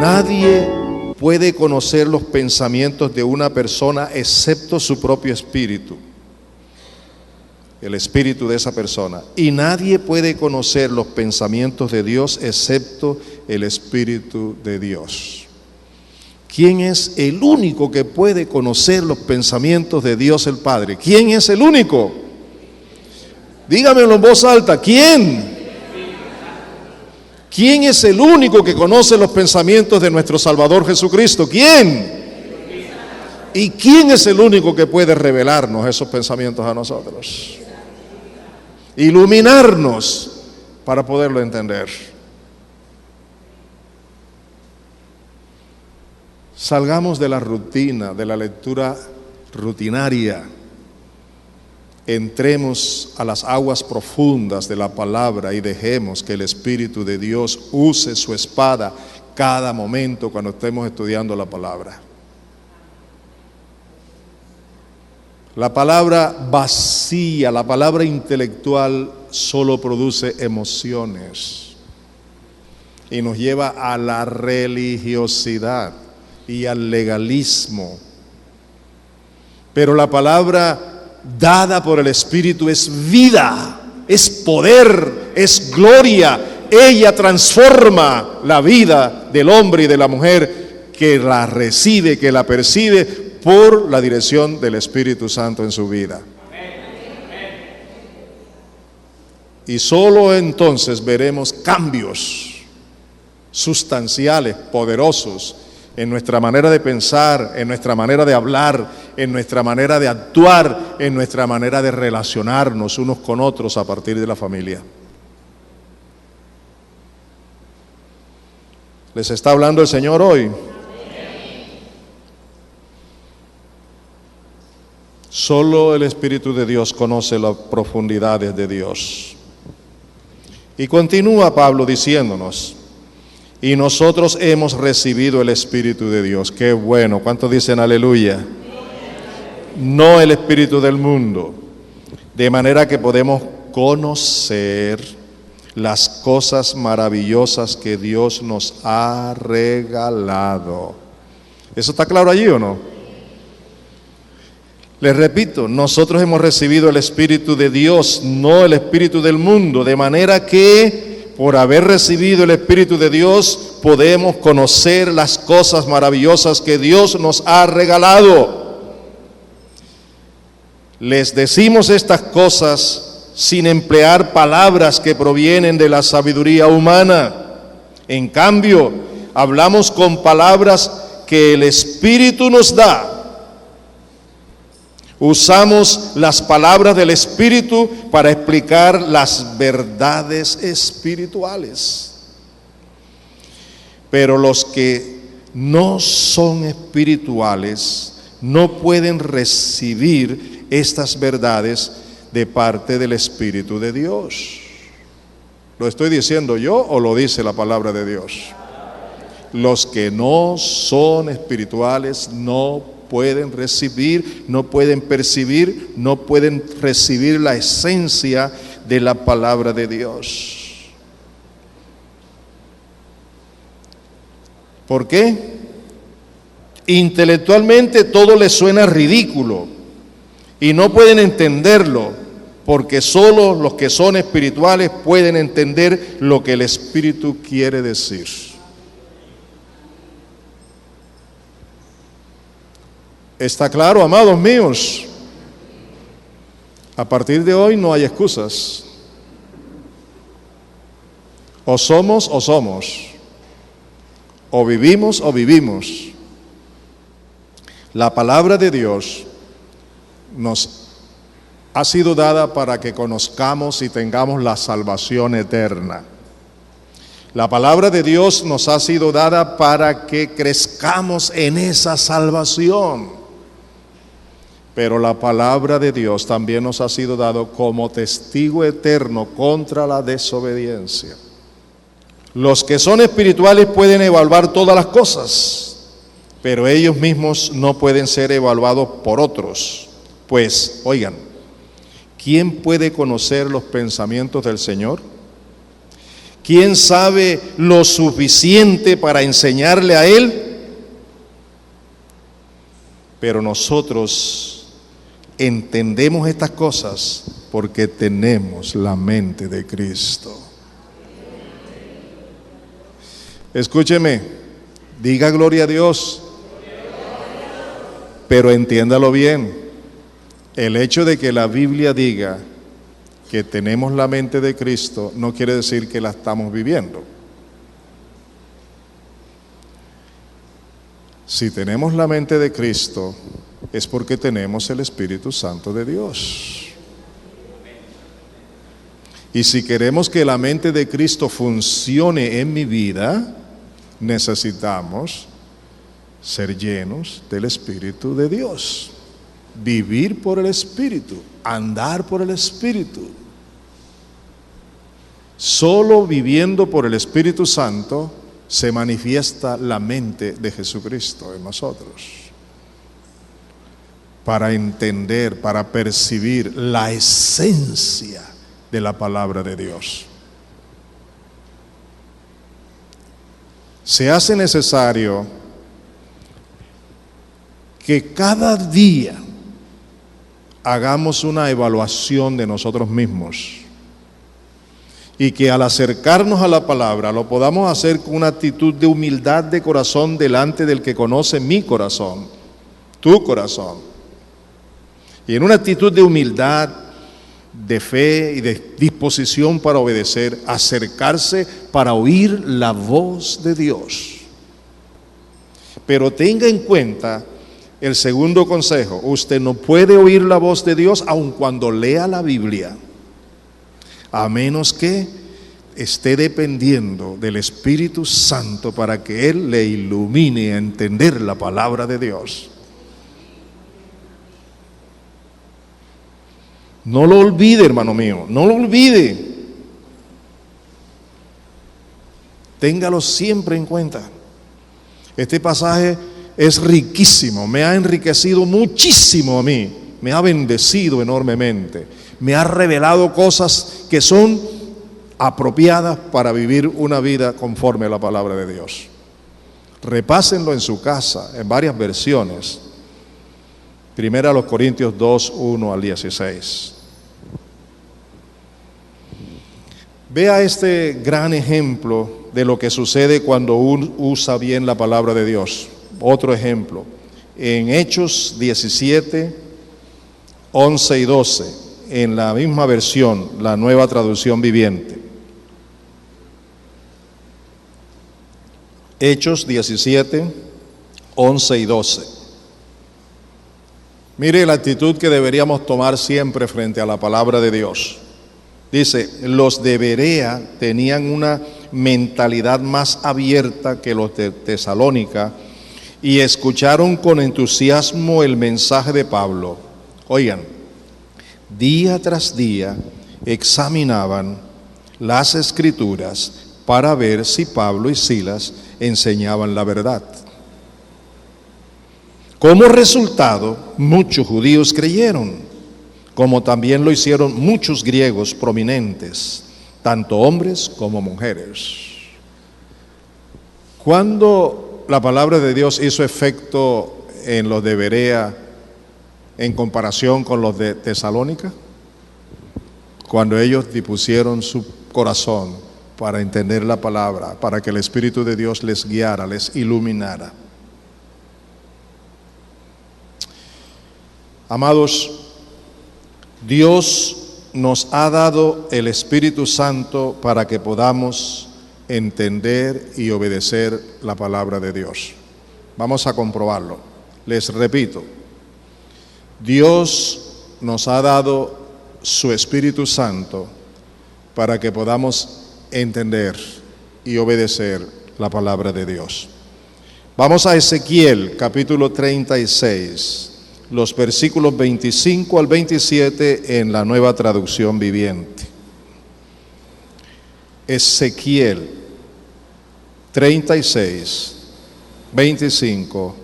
Nadie puede conocer los pensamientos de una persona excepto su propio espíritu, el espíritu de esa persona. Y nadie puede conocer los pensamientos de Dios excepto el Espíritu de Dios. ¿Quién es el único que puede conocer los pensamientos de Dios el Padre? ¿Quién es el único? Dígamelo en voz alta, ¿quién? ¿Quién es el único que conoce los pensamientos de nuestro Salvador Jesucristo? ¿Quién? ¿Y quién es el único que puede revelarnos esos pensamientos a nosotros? Iluminarnos para poderlo entender. Salgamos de la rutina, de la lectura rutinaria. Entremos a las aguas profundas de la palabra y dejemos que el Espíritu de Dios use su espada cada momento cuando estemos estudiando la palabra. La palabra vacía, la palabra intelectual solo produce emociones y nos lleva a la religiosidad y al legalismo. Pero la palabra dada por el Espíritu es vida, es poder, es gloria. Ella transforma la vida del hombre y de la mujer que la recibe, que la percibe por la dirección del Espíritu Santo en su vida. Y solo entonces veremos cambios sustanciales, poderosos, en nuestra manera de pensar, en nuestra manera de hablar, en nuestra manera de actuar, en nuestra manera de relacionarnos unos con otros a partir de la familia. ¿Les está hablando el Señor hoy? Solo el Espíritu de Dios conoce las profundidades de Dios. Y continúa Pablo diciéndonos: y nosotros hemos recibido el Espíritu de Dios. ¡Qué bueno! ¿Cuántos dicen aleluya? No el espíritu del mundo. De manera que podemos conocer las cosas maravillosas que Dios nos ha regalado. ¿Eso está claro allí o no? Les repito, nosotros hemos recibido el Espíritu de Dios, no el espíritu del mundo. De manera que por haber recibido el Espíritu de Dios, podemos conocer las cosas maravillosas que Dios nos ha regalado. Les decimos estas cosas sin emplear palabras que provienen de la sabiduría humana. En cambio, hablamos con palabras que el Espíritu nos da. Usamos las palabras del Espíritu para explicar las verdades espirituales. Pero los que no son espirituales no pueden recibir estas verdades de parte del Espíritu de Dios. ¿Lo estoy diciendo yo o lo dice la palabra de Dios? Los que no son espirituales no pueden recibir, no pueden percibir, no pueden recibir la esencia de la palabra de Dios. ¿Por qué? Intelectualmente todo les suena ridículo y no pueden entenderlo, porque solo los que son espirituales pueden entender lo que el Espíritu quiere decir. ¿Está claro, amados míos? A partir de hoy no hay excusas. O somos o somos. O vivimos o vivimos. La palabra de Dios nos ha sido dada para que conozcamos y tengamos la salvación eterna. La palabra de Dios nos ha sido dada para que crezcamos en esa salvación. Pero la palabra de Dios también nos ha sido dado como testigo eterno contra la desobediencia. Los que son espirituales pueden evaluar todas las cosas, pero ellos mismos no pueden ser evaluados por otros. Pues, oigan, ¿quién puede conocer los pensamientos del Señor? ¿Quién sabe lo suficiente para enseñarle a él? Pero nosotros entendemos estas cosas porque tenemos la mente de Cristo. Escúcheme, diga gloria a Dios, pero entiéndalo bien. El hecho de que la Biblia diga que tenemos la mente de Cristo no quiere decir que la estamos viviendo. Si tenemos la mente de Cristo es porque tenemos el Espíritu Santo de Dios. Y si queremos que la mente de Cristo funcione en mi vida, necesitamos ser llenos del Espíritu de Dios, vivir por el Espíritu, andar por el Espíritu. Solo viviendo por el Espíritu Santo se manifiesta la mente de Jesucristo en nosotros, para entender, para percibir la esencia de la palabra de Dios. Se hace necesario que cada día hagamos una evaluación de nosotros mismos y que al acercarnos a la palabra lo podamos hacer con una actitud de humildad de corazón delante del que conoce mi corazón, tu corazón, y en una actitud de humildad, de fe y de disposición para obedecer, acercarse para oír la voz de Dios. Pero tenga en cuenta el segundo consejo: usted no puede oír la voz de Dios aun cuando lea la Biblia, a menos que esté dependiendo del Espíritu Santo para que Él le ilumine a entender la palabra de Dios. No lo olvide, hermano mío, no lo olvide. Téngalo siempre en cuenta. Este pasaje es riquísimo, me ha enriquecido muchísimo a mí, me ha bendecido enormemente, me ha revelado cosas que son apropiadas para vivir una vida conforme a la palabra de Dios. Repásenlo en su casa, en varias versiones. Primera a los Corintios 2, 1 al 16. Vea este gran ejemplo de lo que sucede cuando uno usa bien la palabra de Dios. Otro ejemplo, en Hechos 17, 11 y 12, en la misma versión, la Nueva Traducción Viviente. Hechos 17, 11 y 12. Mire la actitud que deberíamos tomar siempre frente a la palabra de Dios. Dice, los de Berea tenían una mentalidad más abierta que los de Tesalónica y escucharon con entusiasmo el mensaje de Pablo. Oigan, día tras día examinaban las Escrituras para ver si Pablo y Silas enseñaban la verdad. Como resultado, muchos judíos creyeron, como también lo hicieron muchos griegos prominentes, tanto hombres como mujeres. Cuando la palabra de Dios hizo efecto en los de Berea en comparación con los de Tesalónica, cuando ellos dispusieron su corazón para entender la palabra, para que el Espíritu de Dios les guiara, les iluminara. Amados, Dios nos ha dado el Espíritu Santo para que podamos entender y obedecer la palabra de Dios. Vamos a comprobarlo. Les repito, Dios nos ha dado su Espíritu Santo para que podamos entender y obedecer la palabra de Dios. Vamos a Ezequiel capítulo 36. Los versículos 25 al 27 en la Nueva Traducción Viviente. Ezequiel 36, 25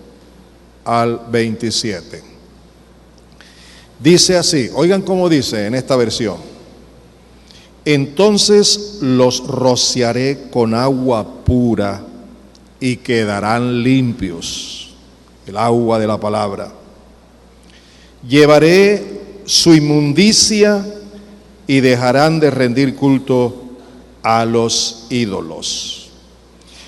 al 27. Dice así, oigan cómo dice en esta versión: Entonces los rociaré con agua pura y quedarán limpios, el agua de la palabra. Llevaré su inmundicia y dejarán de rendir culto a los ídolos.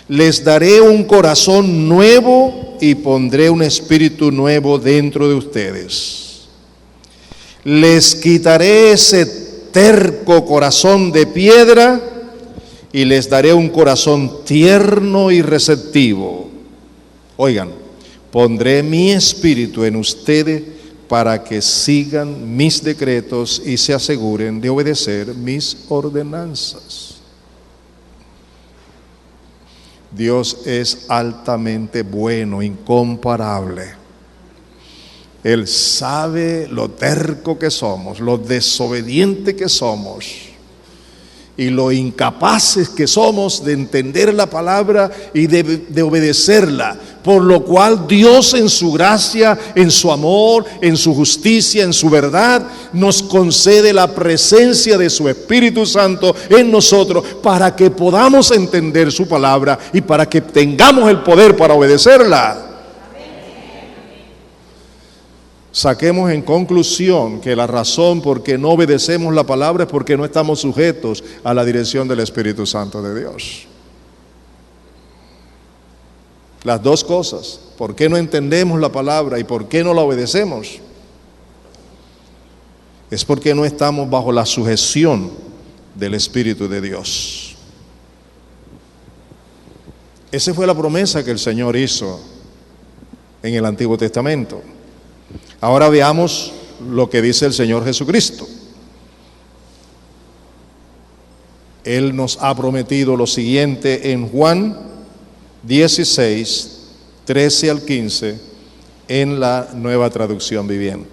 Les daré un corazón nuevo y pondré un espíritu nuevo dentro de ustedes. Les quitaré ese terco corazón de piedra y les daré un corazón tierno y receptivo. Oigan, pondré mi espíritu en ustedes para que sigan mis decretos y se aseguren de obedecer mis ordenanzas. Dios es altamente bueno, incomparable. Él sabe lo terco que somos, lo desobediente que somos y lo incapaces que somos de entender la palabra y de obedecerla. Por lo cual Dios en su gracia, en su amor, en su justicia, en su verdad, nos concede la presencia de su Espíritu Santo en nosotros para que podamos entender su palabra y para que tengamos el poder para obedecerla. Saquemos en conclusión que la razón por qué no obedecemos la palabra es porque no estamos sujetos a la dirección del Espíritu Santo de Dios. Las dos cosas, ¿por qué no entendemos la palabra y por qué no la obedecemos? Es porque no estamos bajo la sujeción del Espíritu de Dios. Esa fue la promesa que el Señor hizo en el Antiguo Testamento. Ahora veamos lo que dice el Señor Jesucristo. Él nos ha prometido lo siguiente en Juan 16, 13 al 15, en la Nueva Traducción Viviente.